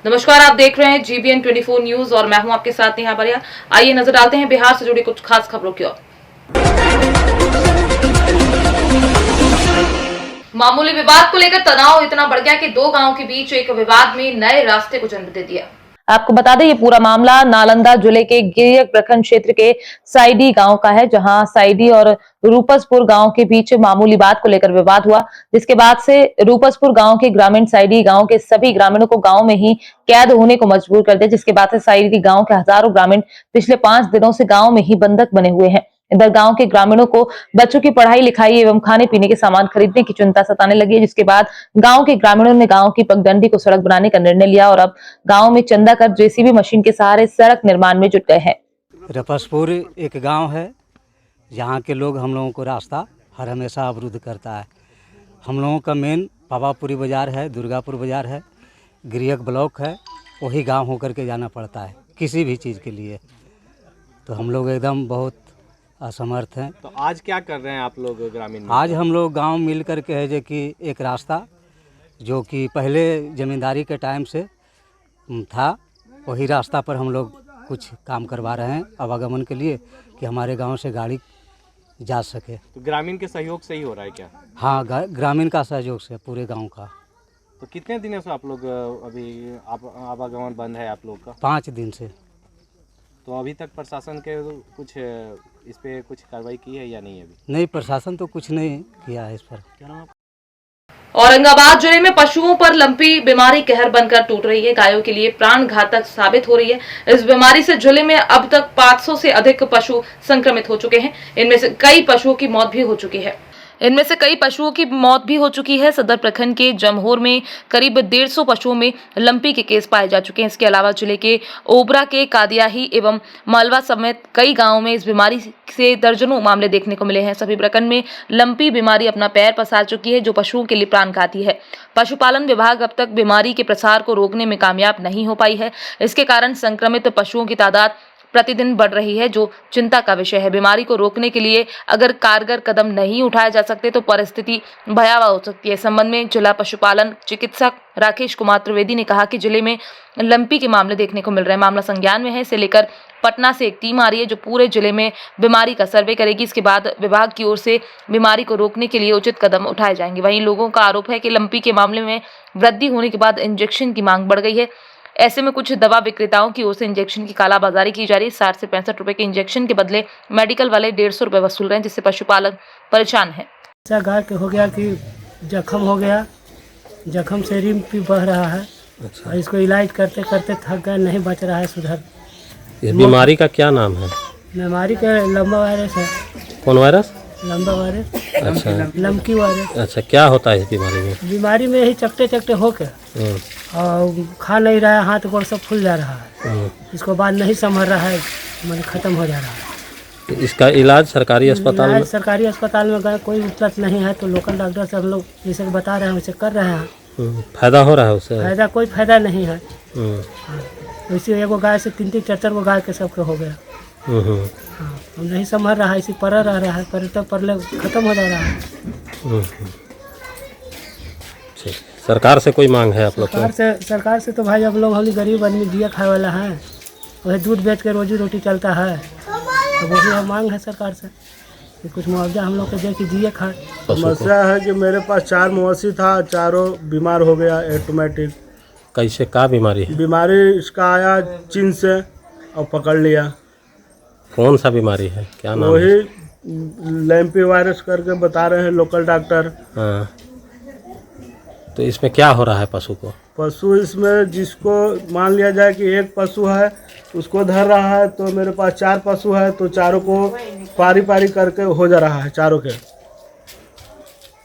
नमस्कार, आप देख रहे हैं GBN 24 न्यूज और मैं हूं आपके साथ नेहा बरिया। आइए नजर डालते हैं बिहार से जुड़ी कुछ खास खबरों की ओर। मामूली विवाद को लेकर तनाव इतना बढ़ गया कि दो गांवों के बीच एक विवाद में नए रास्ते को जन्म दे दिया। आपको बता दें, ये पूरा मामला नालंदा जिले के गिरियक प्रखंड क्षेत्र के साइडी गांव का है, जहां साइडी और रूपसपुर गांव के बीच मामूली बात को लेकर विवाद हुआ, जिसके बाद से रूपसपुर गांव के ग्रामीण साइडी गांव के सभी ग्रामीणों को गांव में ही कैद होने को मजबूर कर दिया, जिसके बाद से साइडी गांव के हजारों ग्रामीण पिछले 5 दिनों से गांव में ही बंधक बने हुए हैं। इधर गांव के ग्रामीणों को बच्चों की पढ़ाई लिखाई एवं खाने पीने के सामान खरीदने की चिंता सताने लगी है, जिसके बाद गांव के ग्रामीणों ने गांव की पगडंडी को सड़क बनाने का निर्णय लिया और अब गांव में चंदा कर JCB मशीन के सहारे सड़क निर्माण में जुट गए हैं। रूपसपुर एक गांव है, यहाँ के लोग हम लोगों को रास्ता हर हमेशा अवरुद्ध करता है। हम लोगों का मेन पावापुरी बाज़ार है, दुर्गापुर बाज़ार है, गिरियक ब्लॉक है, वही गांव होकर के जाना पड़ता है किसी भी चीज़ के लिए। तो हम लोग एकदम बहुत असमर्थ हैं। तो आज क्या कर रहे हैं आप लोग ग्रामीण में? आज हम लोग गांव मिल कर के है जो कि एक रास्ता जो कि पहले ज़मींदारी के टाइम से था, वही रास्ता पर हम लोग कुछ काम करवा रहे हैं आवागमन के लिए कि हमारे गांव से गाड़ी जा सके। तो ग्रामीण के सहयोग से ही हो रहा है क्या? हाँ, ग्रामीण का सहयोग से पूरे गांव का। तो कितने दिनों से आप लोग अभी आवागमन बंद है आप लोग का? 5 दिन से। तो अभी तक प्रशासन के कुछ इस पे कुछ कार्रवाई की है या नहीं? अभी नहीं, प्रशासन तो कुछ नहीं किया है इस पर। क्या नाम? औरंगाबाद जिले में पशुओं पर लंपी बीमारी कहर बनकर टूट रही है, गायों के लिए प्राण घातक साबित हो रही है। इस बीमारी से जिले में अब तक 500 से अधिक पशु संक्रमित हो चुके हैं। इनमें से कई पशुओं की मौत भी हो चुकी है। सदर प्रखंड के जमहोर में करीब 150 पशुओं में लंपी के केस पाए जा चुके हैं। इसके अलावा जिले के ओबरा के कादियाही एवं मालवा समेत कई गांवों में इस बीमारी से दर्जनों मामले देखने को मिले हैं। सभी प्रखंड में लंपी बीमारी अपना पैर पसार चुकी है, जो पशुओं के लिए प्राणघाती है। पशुपालन विभाग अब तक बीमारी के प्रसार को रोकने में कामयाब नहीं हो पाई है। इसके कारण संक्रमित पशुओं की तादाद प्रतिदिन बढ़ रही है, जो चिंता का विषय है। बीमारी को रोकने के लिए अगर कारगर कदम नहीं उठाए जा सकते तो परिस्थिति भयावह हो सकती है। इस संबंध में जिला पशुपालन चिकित्सक राकेश कुमार त्रिवेदी ने कहा कि जिले में लंपी के मामले देखने को मिल रहे हैं। मामला संज्ञान में है। इसे लेकर पटना से एक टीम आ रही है, जो पूरे जिले में बीमारी का सर्वे करेगी। इसके बाद विभाग की ओर से बीमारी को रोकने के लिए उचित कदम उठाए जाएंगे। वहीं लोगों का आरोप है कि लंपी के मामले में वृद्धि होने के बाद इंजेक्शन की मांग बढ़ गई है। ऐसे में कुछ दवा विक्रेताओं की ओर से इंजेक्शन की कालाबाजारी की जा रही है। 60 से 65 रुपए के इंजेक्शन के बदले मेडिकल वाले 150 रुपए वसूल रहे हैं, जिससे पशुपालक परेशान है। ऐसा गाय के हो गया कि जख्म हो गया, जख्म से रिम भी बह रहा है। अच्छा। और इसको इलाज करते करते थक गए, नहीं बच रहा है सुधर। इस बीमारी का क्या नाम है? बीमारी का लंबा वायरस है। कौन वायरस? लंबा वायरस। अच्छा, लंकी वायरस। अच्छा, क्या होता है इस बीमारी में? बीमारी में ही चकटे होकर और खा नहीं रहा है, हाथ गोड़ सब फूल जा रहा है। इसको बाद नहीं संभल रहा है, मतलब खत्म हो जा रहा है। तो इसका इलाज सरकारी अस्पताल में? सरकारी अस्पताल में गए, कोई उपलब्ध नहीं है। तो लोकल डॉक्टर से हम लोग जैसे बता रहे हैं वैसे कर रहे हैं। फायदा हो रहा है उससे? फायदा कोई फायदा नहीं है। वैसे एगो गाय से 3-3 4-4 गो गाय के सबके हो गया। हाँ, नहीं संभल रहा है, इसी पर रह रहा है, पर खत्म हो जा रहा है। सरकार से कोई मांग है आप लोग? सरकार से तो भाई हम लोग गरीब आदमी दिया खाए वाला है, वही दूध बेच के रोजी रोटी चलता है। तो वही मांग है सरकार से कि कुछ मुआवजा हम लोग को दे कि दिए खाए। समस्या है कि मेरे पास 4 मवेशी था, चारों बीमार हो गया ऑटोमेटिक। कैसे, क्या बीमारी है? बीमारी इसका आया चीन से और पकड़ लिया। कौन सा बीमारी है, क्या नाम? वही लैंपी वायरस करके बता रहे हैं लोकल डॉक्टर। हाँ, तो इसमें क्या हो रहा है पशु को? पशु इसमें जिसको मान लिया जाए कि एक पशु है उसको धर रहा है, तो मेरे पास 4 पशु है, तो चारों को पारी करके हो जा रहा है चारों के।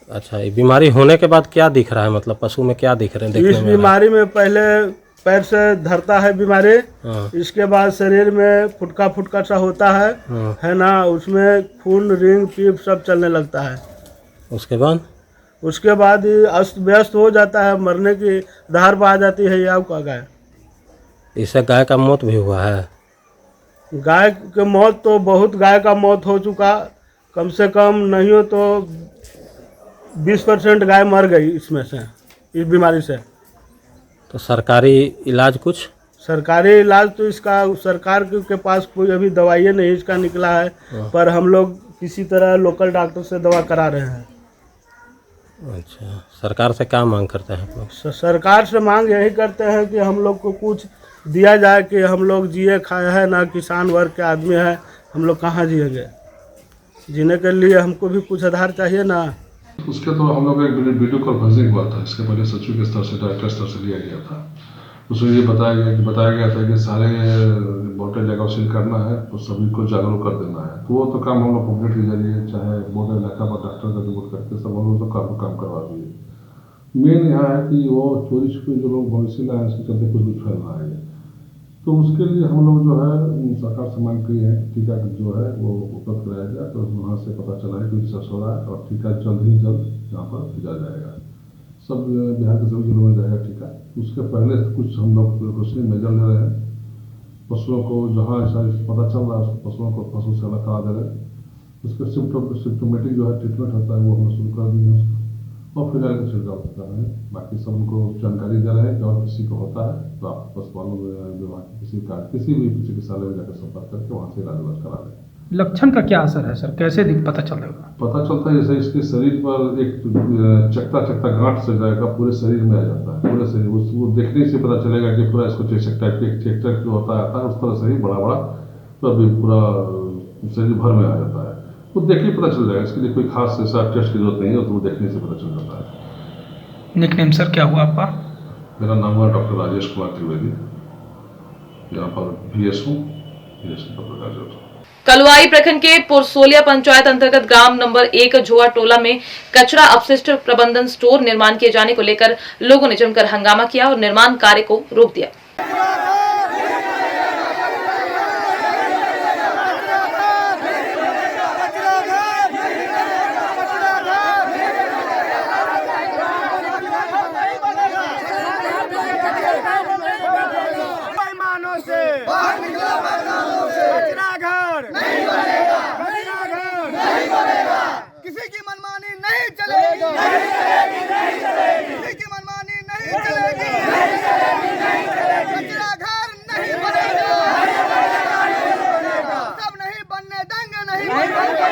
अच्छा, ये बीमारी होने के बाद क्या दिख रहा है, मतलब पशु में क्या दिख रहे हैं? इस बीमारी में पहले पैर से धरता है बीमारी। हाँ। इसके बाद शरीर में फुटका सा होता है। हाँ। है ना, उसमें खून रिंग पीप सब चलने लगता है। उसके बाद अस्त व्यस्त हो जाता है, मरने की धार पर आ जाती है। या का गाय, इससे गाय का मौत भी हुआ है? गाय के मौत तो बहुत गाय का मौत हो चुका, कम से कम नहीं हो तो 20% गाय मर गई इसमें से, इस बीमारी से। तो सरकारी इलाज कुछ? सरकारी इलाज तो इसका सरकार के पास कोई अभी दवाई नहीं इसका निकला है, पर हम लोग किसी तरह लोकल डॉक्टर से दवा करा रहे हैं। अच्छा, सरकार से क्या मांग करते हैं आप लोग? सरकार से मांग यही करते हैं कि हम लोग को कुछ दिया जाए कि हम लोग जिए खाए हैं ना, किसान वर्ग के आदमी है, हम लोग कहाँ जिएंगे? जीने के लिए हमको भी कुछ आधार चाहिए ना। उसके तो हम लोग एक वीडियो कॉन्फ्रेंसिंग हुआ था, इसके पहले सचिव के स्तर से डायरेक्टर स्तर से लिया गया था। उसमें ये बताया गया था कि सारे इम्पोर्टेंट जगह सील करना है तो सभी को जागरूक कर देना है। तो वो तो काम हम लोग पब्लिक के जरिए चाहे बोर्ड इलाका पर डॉक्टर का रिपोर्ट करके सब हम लोग तो काम करवा दिए। मेन यहाँ है कि वो चोरी छुपी जो लोग मवेशी लाए उसके चलते कुछ भी फैल रहा है, तो उसके लिए हम लोग जो है सरकार से मांग की है टीका जो है वो उपलब्ध कराया जाए। तो वहाँ से पता चला है कि रिसर्च हो रहा है और टीका जल्द ही जल्द यहाँ पर भेजा जाएगा, सब बिहार के सभी जिलों में जाएगा टीका। उसके पहले कुछ हम लोग प्रिकॉशनरी मेजर ले रहे हैं, पशुओं को जहाँ ऐसा पता चल रहा है उस पशुओं को पशु से अलग करा दे रहे हैं। उसके सिम्टोमेटिक जो है ट्रीटमेंट होता है वो हम शुरू कर दिए हैं उसको, और फिलहाल का छिड़काव कर रहे हैं। बाकी सब उनको जानकारी दे रहे हैं कि और किसी को होता है तो आप पशुपालन विभाग किसी भी चिकित्सालय में जाकर संपर्क करके वहाँ से इलाज करा लें। लक्षण का क्या असर है सर, कैसे पता चलेगा? पता चलता है जैसे इसके शरीर पर एक चकता गांठ से जाएगा, पूरे शरीर में आ जाता है, पूरे शरीर उसको देखने से पता चलेगा कि पूरा इसको चेक जो होता है उस तरह से ही बड़ा पूरा शरीर भर में आ जाता है। वो देख के पता चल जाएगा, इसके लिए कोई खास ऐसा टेस्ट की जरूरत नहीं है, तो वो देखने से पता चल जाता है। निकनेम सर क्या हुआ आपका? मेरा नाम हुआ डॉक्टर राजेश कुमार त्रिवेदी, यहाँ पर VS हूँ, कलुआई प्रखंड के पुरसोलिया पंचायत अंतर्गत ग्राम नंबर 1 झोआ टोला में कचरा अपशिष्ट प्रबंधन स्टोर निर्माण किए जाने को लेकर लोगों ने जमकर हंगामा किया और निर्माण कार्य को रोक दिया। किसी की मनमानी नहीं चलेगी, किसी की मनमानी नहीं चलेगी, कचरा घर नहीं बनेगा, सब नहीं बनने देंगे, नहीं बनेगा।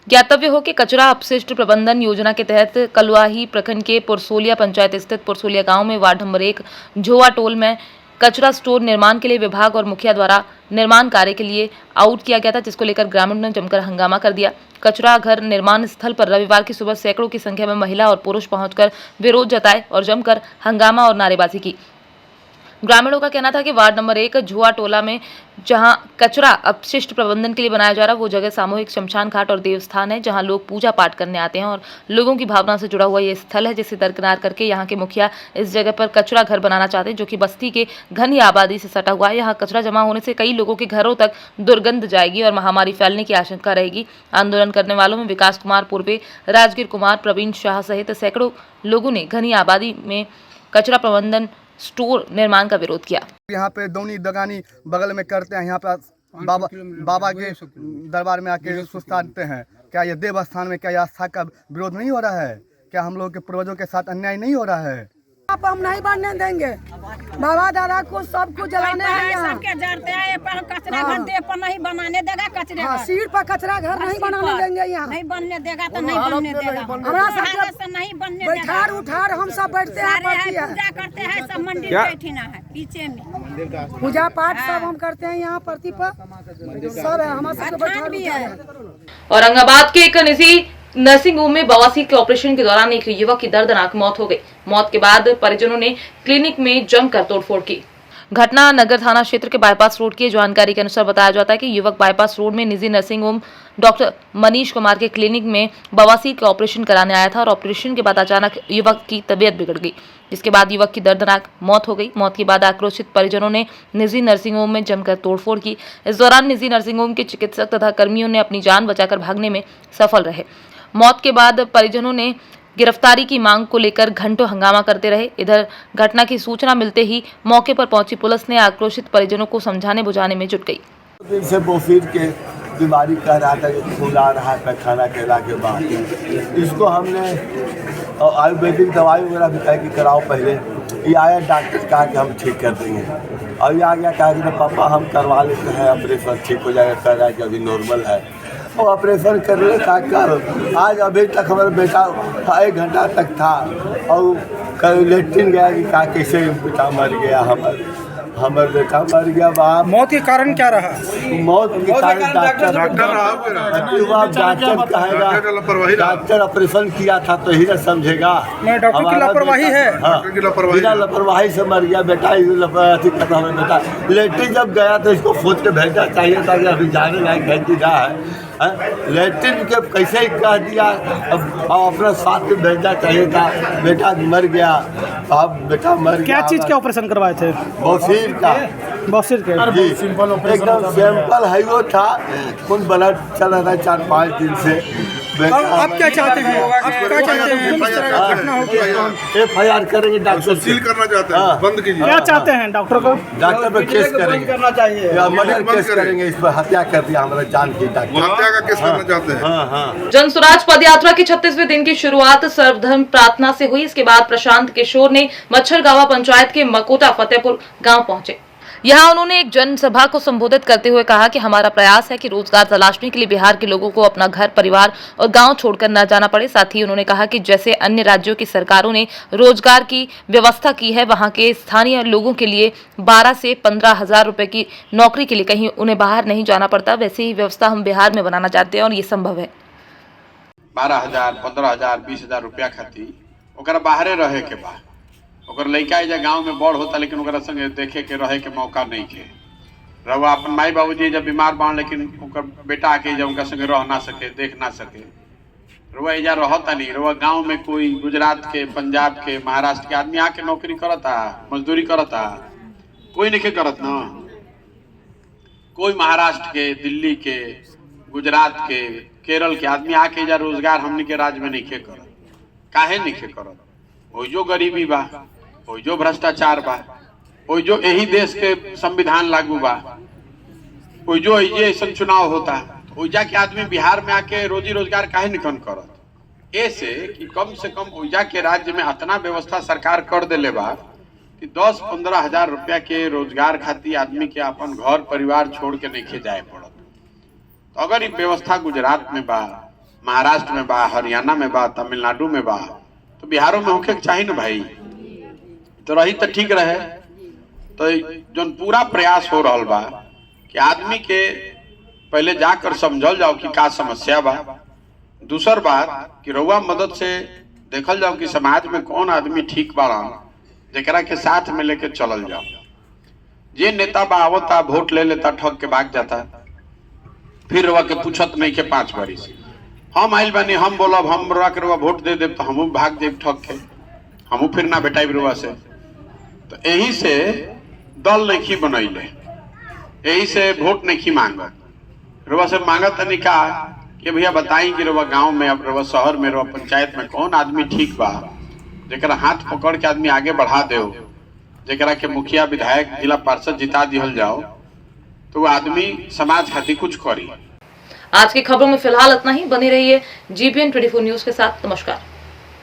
ज्ञातव्य हो कि कचरा अपशिष्ट प्रबंधन योजना के तहत कलुआही प्रखंड के पुरसोलिया पंचायत स्थित पुरसोलिया गांव में वार्ड नंबर 1 झोआ टोल में कचरा स्टोर निर्माण के लिए विभाग और मुखिया द्वारा निर्माण कार्य के लिए आउट किया गया था, जिसको लेकर ग्रामीणों ने जमकर हंगामा कर दिया। कचरा घर निर्माण स्थल पर रविवार की सुबह सैकड़ों की संख्या में महिला और पुरुष पहुंचकर विरोध जताए और जमकर हंगामा और नारेबाजी की। ग्रामीणों का कहना था कि वार्ड नंबर 1 झोआ टोला में जहां कचरा अपशिष्ट प्रबंधन के लिए बनाया जा रहा है वो जगह सामूहिक शमशान घाट और देवस्थान है, जहां लोग पूजा पाठ करने आते हैं और लोगों की भावना से जुड़ा हुआ ये स्थल है, जिसे दरकिनार करके यहां के मुखिया इस जगह पर कचरा घर बनाना चाहते हैं, जो कि बस्ती के घनी आबादी से सटा हुआ है। यहाँ कचरा जमा होने से कई लोगों के घरों तक दुर्गंध जाएगी और महामारी फैलने की आशंका रहेगी। आंदोलन करने वालों में विकास कुमार पूर्वे, राजगीर कुमार, प्रवीण शाह सहित सैकड़ों लोगों ने घनी आबादी में कचरा प्रबंधन स्टोर निर्माण का विरोध किया। यहाँ पे दौनी दगानी बगल में करते हैं, यहाँ पे बाबा के दरबार में आके सुस्ताते हैं। क्या ये देवस्थान में क्या आस्था का विरोध नहीं हो रहा है? क्या हम लोग के पूर्वजों के साथ अन्याय नहीं हो रहा है? आप हम नहीं बनने देंगे, बाबा दादा को सब कुछ जलाने हैं, सबके जलते हैं, पर कचरा घर दे पर नहीं बनाने देगा, कचरे हाँ, सीट पर कचरा घर नहीं बनाने देंगे, यहाँ नहीं बनने देगा तो नहीं बनने देगा, हमारा सब नहीं बनने बैठार उठार हम सब बैठते हैं, पूजा करते हैं, सब मंदिर बैठना है पीछे में, पूजा पाठ सब हम करते हैं यहाँ प्रति पर सब है, हमारे बैठार भी है। औरंगाबाद के एक निजी नर्सिंग होम में बवासीर के ऑपरेशन के दौरान एक युवक की दर्दनाक मौत हो गई। मौत के बाद परिजनों ने क्लिनिक में जमकर तोड़फोड़ की। घटना नगर थाना क्षेत्र के बाईपास रोड की जानकारी के अनुसार बताया जाता है कि युवक बाईपास रोड में निजी nursing home doctor Manish Kumar के क्लिनिक में बवासीर का ऑपरेशन कराने आया था और ऑपरेशन के बाद अचानक युवक की तबीयत बिगड़ गई, जिसके बाद युवक की दर्दनाक मौत हो गई। मौत के बाद आक्रोशित परिजनों ने निजी नर्सिंग होम में जमकर तोड़फोड़ की। इस दौरान निजी नर्सिंग होम के चिकित्सक तथा कर्मियों ने अपनी जान बचाकर भागने में सफल रहे। मौत के बाद परिजनों ने गिरफ्तारी की मांग को लेकर घंटों हंगामा करते रहे। इधर घटना की सूचना मिलते ही मौके पर पहुंची पुलिस ने आक्रोशित परिजनों को समझाने बुझाने में जुट गई। दिन से बवासीर के बीमारी कह रहा था कि खून आ रहा है पैखाना केला के बाद, इसको हमने आयुर्वेदिक दवाई वगैरह भी कह के कराओ पहले, ये आया डॉक्टर कहा कि हम ठीक कर देंगे। अभी आ गया कहा कि पापा हम करवा लेते हैं ऑपरेशन, ठीक हो जाएगा। कह रहा है कि अभी नॉर्मल है। वो ऑपरेशन करने का कर आज अभी तक हमारा बेटा 1 घंटा तक था और कल लेट्रिन गया कि कहा कैसे बेटा मर गया, हमारा बेटा मर गया। बाप मौत के कारण क्या रहा? मौत के कारण डॉक्टर कहेगा, डॉक्टर ऑपरेशन किया था तो ही ना समझेगा। डॉक्टर की लापरवाही है। बिना लापरवाही से मर गया बेटा। अथी करना हमें बेटा लेट्रिन जब गया तो इसको खोद के भेजना चाहिए था कि अभी जाने लायक है कि ना है। लेट्रिन के कैसे ही कह दिया, अब अपना साथ में भेजना चाहिए था। बेटा मर गया, अब बेटा मर गया। क्या चीज़ का ऑपरेशन करवाए थे? बौसीर का। बौसीर के जी एकदम सिंपल है वो था। खून ब्लड चल रहा था 4-5 दिन से। आप क्या चाहते हैं? आप क्या चाहते हैं? FIR करेंगे, डॉक्टर सील करना चाहते हैं, बंद कीजिए। क्या चाहते हैं डॉक्टर को? डॉक्टर पर केस करेंगे, करना चाहिए। या मर्डर केस करेंगे। इस पर हत्या कर दिया हमारा जान की डॉक्टर। हत्या का केस करना चाहते हैं। हाँ। जन स्वराज पद यात्रा के 36वें दिन की शुरुआत सर्वधर्म प्रार्थना से हुई। इसके बाद प्रशांत किशोर ने मच्छरगावा पंचायत के मकोटा फतेहपुर गांव पहुंचे। यहां उन्होंने एक जनसभा को संबोधित करते हुए कहा कि हमारा प्रयास है कि रोजगार तलाशने के लिए बिहार के लोगों को अपना घर, परिवार और गांव छोड़कर न जाना पड़े। साथ ही उन्होंने कहा कि जैसे अन्य राज्यों की सरकारों ने रोजगार की व्यवस्था की है, वहां के स्थानीय लोगों के लिए 12 से 15 हजार रुपए की नौकरी के लिए कहीं उन्हें बाहर नहीं जाना पड़ता। वैसे ही व्यवस्था हम बिहार में बनाना चाहते हैं और ये संभव है। 12,000, 15,000, 20,000 रुपया खातिर ओकरा बाहरे रहे के बाद ओकर लड़का एजा गांव में बड़ होता, लेकिन ओकरा संगे देखे के रहे के मौका नहीं के रहुआ। अपन माई बाबूजी जब बीमार बाण, लेकिन ओकर बेटा आके जब उनका संगे रह ना सके, देख ना सके। रहुआ एजा रहता नहीं। रहुआ गांव में कोई गुजरात के, पंजाब के, महाराष्ट्र के आदमी आके नौकरी करता, मजदूरी करता, कोई नहीं करत ना। कोई महाराष्ट्र के, दिल्ली के, गुजरात के, केरल के आदमी आके एजा रोजगार हमनी के राज्य में नहीं के करत। काहे नहीं के करत? वो जो गरीबी बा, वो जो भ्रष्टाचार बा, वो जो यही देश के संविधान लागू बा, वो जो ये ऐसा चुनाव होता, वो जाके आदमी बिहार में आके रोजी रोजगार काहे निकन करत? ऐसे कि कम से कम ओइजा के राज्य में इतना व्यवस्था सरकार कर देले बा कि 10-15 हजार रुपया के रोजगार खातिर आदमी के अपन घर परिवार छोड़ के नहीं जाए पड़त। तो अगर ये व्यवस्था गुजरात में बा, महाराष्ट्र में बा, हरियाणा में बा, तमिलनाडु में बा, तो बिहारों में होके चाहिए ना भाई। तो रही तो ठीक रहे। तो जो पूरा प्रयास हो रहा बा कि आदमी के पहले जाकर समझल जाओ कि का समस्या बा। दूसर बात कि रउआ मदद से देखल जाओ कि समाज में कौन आदमी ठीक बाड़ा, जेकरा के साथ में लेके चलल जाओ। जे नेता बा आवता, वोट ले लेता, ठग के भाग जाता, फिर रउआ के पूछत नहीं के 5 बारी से हम आइल बानी, हम बोलब, हम रउआ के रउआ वोट दे देब तो हमू भाग देब ठग के, हमू फिर ना बेटाइब रउआ से। तो यही से दल नहीं बनैले, यही से वोट नहीं मांगत। रउआ से मांगत नहीं का कि भैया बताई कि रउआ गांव में, अब रउआ शहर में, रउआ पंचायत में कौन आदमी ठीक बा, जेकरा हाथ पकड़ के आदमी आगे बढ़ा दे, जेकरा के मुखिया, विधायक, जिला पार्षद जिता दिहल जाओ, तो वो आदमी समाज खातिर कुछ करी। आज की खबरों में फिलहाल इतना ही। बने रहिए GPN 24 न्यूज के साथ। नमस्कार।